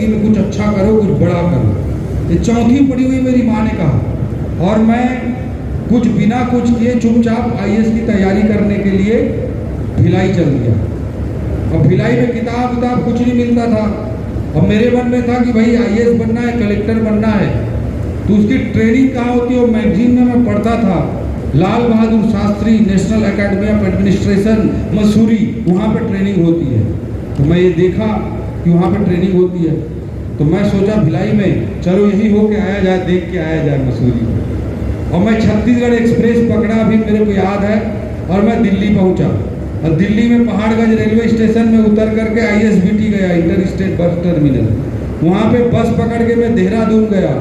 जिंदगी में कुछ अच्छा करो, कुछ बड़ा करो। ये चौथी पढ़ी हुई मेरी माँ ने कहा, और मैं कुछ बिना कुछ किए चुपचाप आईएएस की तैयारी करने के लिए भिलाई चल दिया। और भिलाई में किताब कुछ नहीं मिलता था, और मेरे मन में था कि भाई आईएएस बनना है, कलेक्टर बनना है। तो उसकी ट्रेनिंग कहाँ होती है, वो मैगजीन में मैं पढ़ता था, Lal Bahadur Shastri national academy of administration Mussoorie, वहाँ पे ट्रेनिंग होती है। तो मैं ये देखा कि वहाँ पे ट्रेनिंग होती है, तो मैं सोचा भिलाई में चलो यही हो के आया जाए, देख के आया जाए मसूरी। और मैं छत्तीसगढ़ एक्सप्रेस पकड़ा, अभी मेरे को याद है, और मैं दिल्ली पहुँचा। और दिल्ली में पहाड़गंज रेलवे स्टेशन में उतर करके आईएसबीटी गया, इंटर स्टेट बस टर्मिनल। वहाँ पे बस पकड़ के मैं देहरादून गया,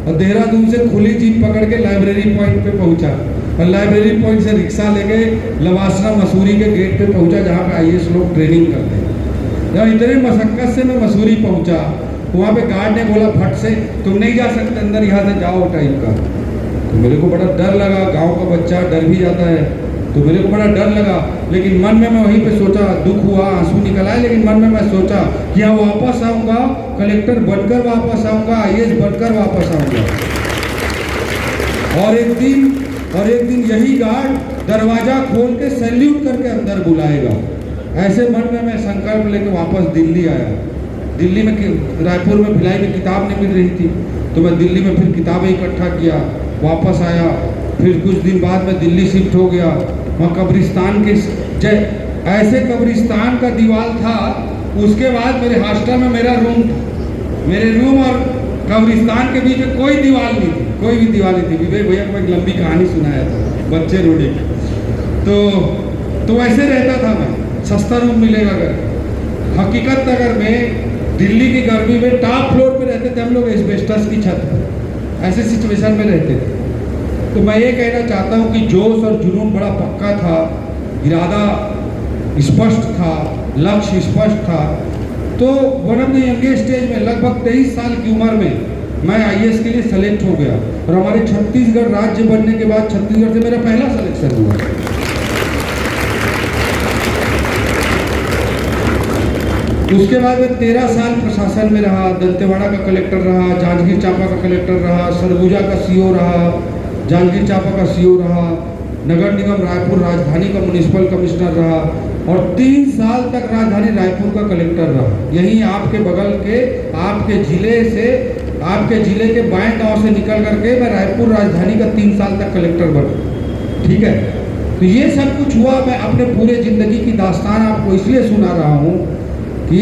और देहरादून से खुली जीप पकड़ के लाइब्रेरी पॉइंट पे पहुँचा, और लाइब्रेरी पॉइंट से रिक्शा लेके लवासना मसूरी के गेट पे पहुँचा, जहाँ पे आईएएस लोग ट्रेनिंग करते हैं। जब इतने मशक्कत से मैं मसूरी पहुँचा, वहाँ पे गार्ड ने बोला फट से, तुम नहीं जा सकते अंदर, यहाँ से जाओ टाइप का। तो मेरे को बड़ा डर लगा, गाँव का बच्चा डर भी जाता है, तो मेरे को बड़ा डर लगा। लेकिन मन में मैं वहीं पे सोचा, दुख हुआ, आंसू निकल आए, लेकिन मन में मैं सोचा कि हाँ वापस आऊँगा, कलेक्टर बनकर वापस आऊँगा, आईएएस बनकर वापस आऊँगा। और एक दिन यही गार्ड दरवाजा खोल के सैल्यूट करके अंदर बुलाएगा। ऐसे मन में मैं संकल्प लेके वापस दिल्ली आया। दिल्ली में, रायपुर में भिलाई में किताब नहीं मिल रही थी, तो मैं दिल्ली में फिर किताबें इकट्ठा किया, वापस आया। फिर कुछ दिन बाद मैं दिल्ली शिफ्ट हो गया। वहाँ कब्रिस्तान के ऐसे कब्रिस्तान का दीवार था, उसके बाद मेरे हॉस्टल में मेरे रूम और कब्रिस्तान के बीच में कोई दीवार नहीं थी, कोई भी दीवार नहीं थी। विवेक भैया को एक लंबी कहानी सुनाया था, बच्चे रोने की। तो ऐसे रहता था मैं, सस्ता रूम मिलेगा अगर। हकीकत नगर में दिल्ली की गर्मी में टॉप फ्लोर पे रहते थे हम लोग, एस्बेस्टस की छत पर, ऐसे सिचुएशन में रहते थे। तो मैं ये कहना चाहता हूँ कि जोश और जुनून बड़ा पक्का था, इरादा स्पष्ट था, लक्ष्य स्पष्ट था। तो one of the youngest stage में लगभग 23 साल की उम्र में मैं आईएएस के लिए सेलेक्ट हो गया, और हमारे छत्तीसगढ़ राज्य बनने के बाद छत्तीसगढ़ से मेरा पहला सिलेक्शन हुआ। उसके बाद मैं 13 साल प्रशासन में रहा, दंतेवाड़ा का कलेक्टर रहा, जांजगीर चांपा का कलेक्टर रहा, सरगुजा का सीओ रहा, जांजगीर चांपा का सीओ रहा, नगर निगम रायपुर राजधानी का म्युनिसिपल कमिश्नर रहा, और 3 साल तक राजधानी रायपुर का कलेक्टर रहा। यहीं आपके बगल के आपके जिले के बाएं गांव से निकल करके मैं रायपुर राजधानी का 3 साल तक कलेक्टर बना। ठीक है, तो ये सब कुछ हुआ। मैं अपने पूरे जिंदगी की दास्तान आपको इसलिए सुना रहा हूँ कि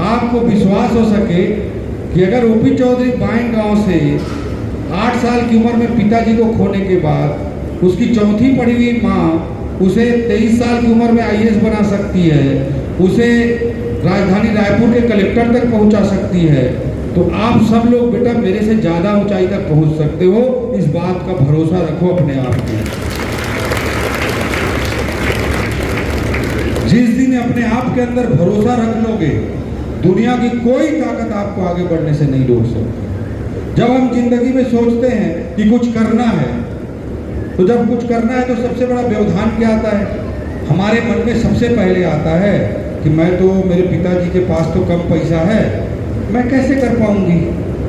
आपको विश्वास हो सके कि अगर ओपी चौधरी बाएं गांव से 8 साल की उम्र में पिताजी को खोने के बाद उसकी चौथी पढ़ी हुई माँ उसे 23 साल की उम्र में आईएएस बना सकती है, उसे राजधानी रायपुर के कलेक्टर तक पहुंचा सकती है, तो आप सब लोग बेटा मेरे से ज़्यादा ऊंचाई तक पहुंच सकते हो। इस बात का भरोसा रखो अपने आप पे। जिस दिन अपने आप के अंदर भरोसा रख लोगे, दुनिया की कोई ताकत आपको आगे बढ़ने से नहीं रोक सकती। जब हम जिंदगी में सोचते हैं कि कुछ करना है, तो जब कुछ करना है तो सबसे बड़ा व्यवधान क्या आता है? हमारे मन में सबसे पहले आता है कि मेरे पिताजी के पास तो कम पैसा है, मैं कैसे कर पाऊंगी।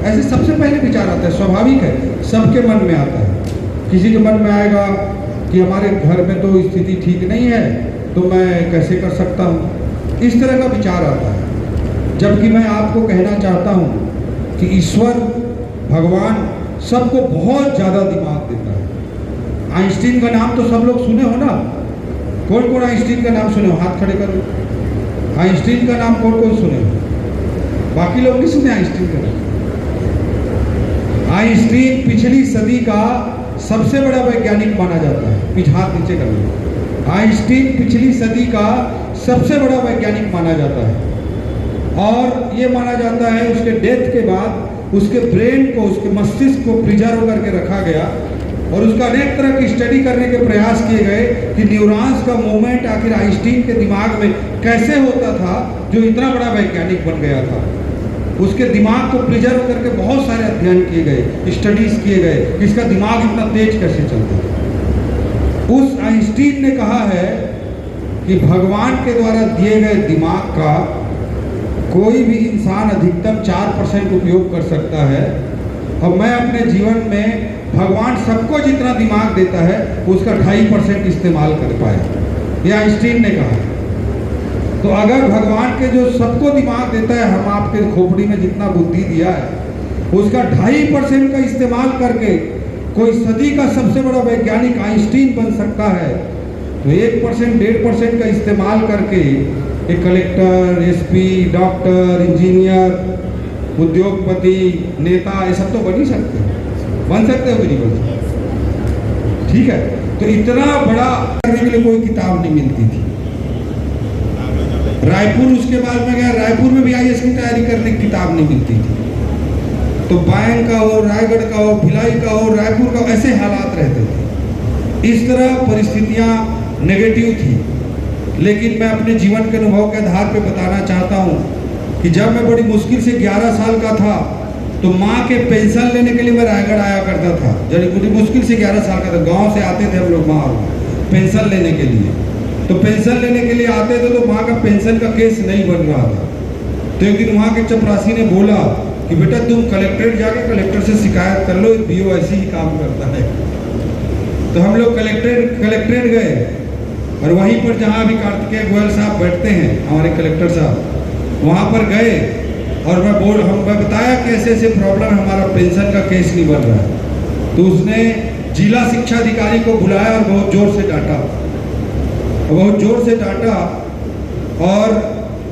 ऐसे सबसे पहले विचार आता है, स्वाभाविक है, सबके मन में आता है। किसी के मन में आएगा कि हमारे घर में तो स्थिति ठीक नहीं है, तो मैं कैसे कर सकता हूँ। इस तरह का विचार आता है। जबकि मैं आपको कहना चाहता हूँ कि ईश्वर भगवान सबको बहुत ज़्यादा दिमाग देता है। आइंस्टीन का नाम तो सब लोग सुने हो ना? कौन कौन आइंस्टीन का नाम सुने हो? हाथ खड़े करो। आइंस्टीन का नाम कौन कौन सुने हो? बाकी लोग नहीं सुने आइंस्टीन का नाम? आइंस्टीन पिछली सदी का सबसे बड़ा वैज्ञानिक माना जाता है। हाथ नीचे कर लो। आइंस्टीन पिछली सदी का सबसे बड़ा वैज्ञानिक माना जाता है, और ये माना जाता है उसके डेथ के बाद उसके ब्रेन को, उसके मस्तिष्क को प्रिजर्व करके रखा गया, और उसका अनेक तरह की स्टडी करने के प्रयास किए गए कि न्यूरॉन्स का मूवमेंट आखिर आइंस्टीन के दिमाग में कैसे होता था, जो इतना बड़ा वैज्ञानिक बन गया था। उसके दिमाग को प्रिजर्व करके बहुत सारे अध्ययन किए गए, स्टडीज किए गए कि इसका दिमाग इतना तेज कैसे चलता है। उस आइंस्टीन ने कहा है कि भगवान के द्वारा दिए गए दिमाग का कोई भी इंसान अधिकतम 4% उपयोग कर सकता है। और मैं अपने जीवन में भगवान सबको जितना दिमाग देता है उसका 2.5% इस्तेमाल कर पाया, यह आइंस्टीन ने कहा। तो अगर भगवान के जो सबको दिमाग देता है, हम आपके खोपड़ी में जितना बुद्धि दिया है उसका 2.5% का इस्तेमाल करके कोई सदी का सबसे बड़ा वैज्ञानिक आइंस्टीन बन सकता है, तो 1%, 1.5% का इस्तेमाल करके एक कलेक्टर, एसपी, डॉक्टर, इंजीनियर, उद्योगपति, नेता, ये सब तो बन ही सकते हैं, बन सकते हो कि नहीं बन सकते? ठीक है, तो इतना बड़ा करने के लिए कोई किताब नहीं मिलती थी। रायपुर उसके बाद में गया, रायपुर में भी आईएएस की तैयारी करने की किताब नहीं मिलती थी। तो बैंक का हो, रायगढ़ का हो, भिलाई का हो, रायपुर का हो, ऐसे हालात रहते थे। इस तरह परिस्थितियां नेगेटिव थी। लेकिन मैं अपने जीवन के अनुभव के आधार पर बताना चाहता हूं कि जब मैं बड़ी मुश्किल से 11 साल का था तो माँ के पेंशन लेने के लिए मैं रायगढ़ आया करता था। जब बड़ी मुश्किल से 11 साल का था, गांव से आते थे हम लोग माँ पेंशन लेने के लिए। तो पेंशन लेने के लिए आते थे तो माँ का पेंशन का केस नहीं बन रहा था। तो एक दिन वहाँ के चपरासी ने बोला कि बेटा तुम कलेक्ट्रेट जाके कलेक्टर से शिकायत कर लो, बीओ ऐसे ही काम करता है। तो हम लोग कलेक्ट्रेट गए और वहीं पर जहाँ अभी कार्तिकेय गोयल साहब बैठते हैं, हमारे कलेक्टर साहब, वहाँ पर गए और मैं बताया कि ऐसे ऐसे प्रॉब्लम, हमारा पेंशन का केस नहीं बन रहा है। तो उसने जिला शिक्षा अधिकारी को बुलाया और बहुत जोर से डांटा और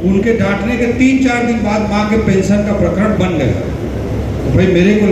उनके डांटने के 3-4 दिन बाद माँ के पेंशन का प्रकरण बन गया। तो भाई मेरे को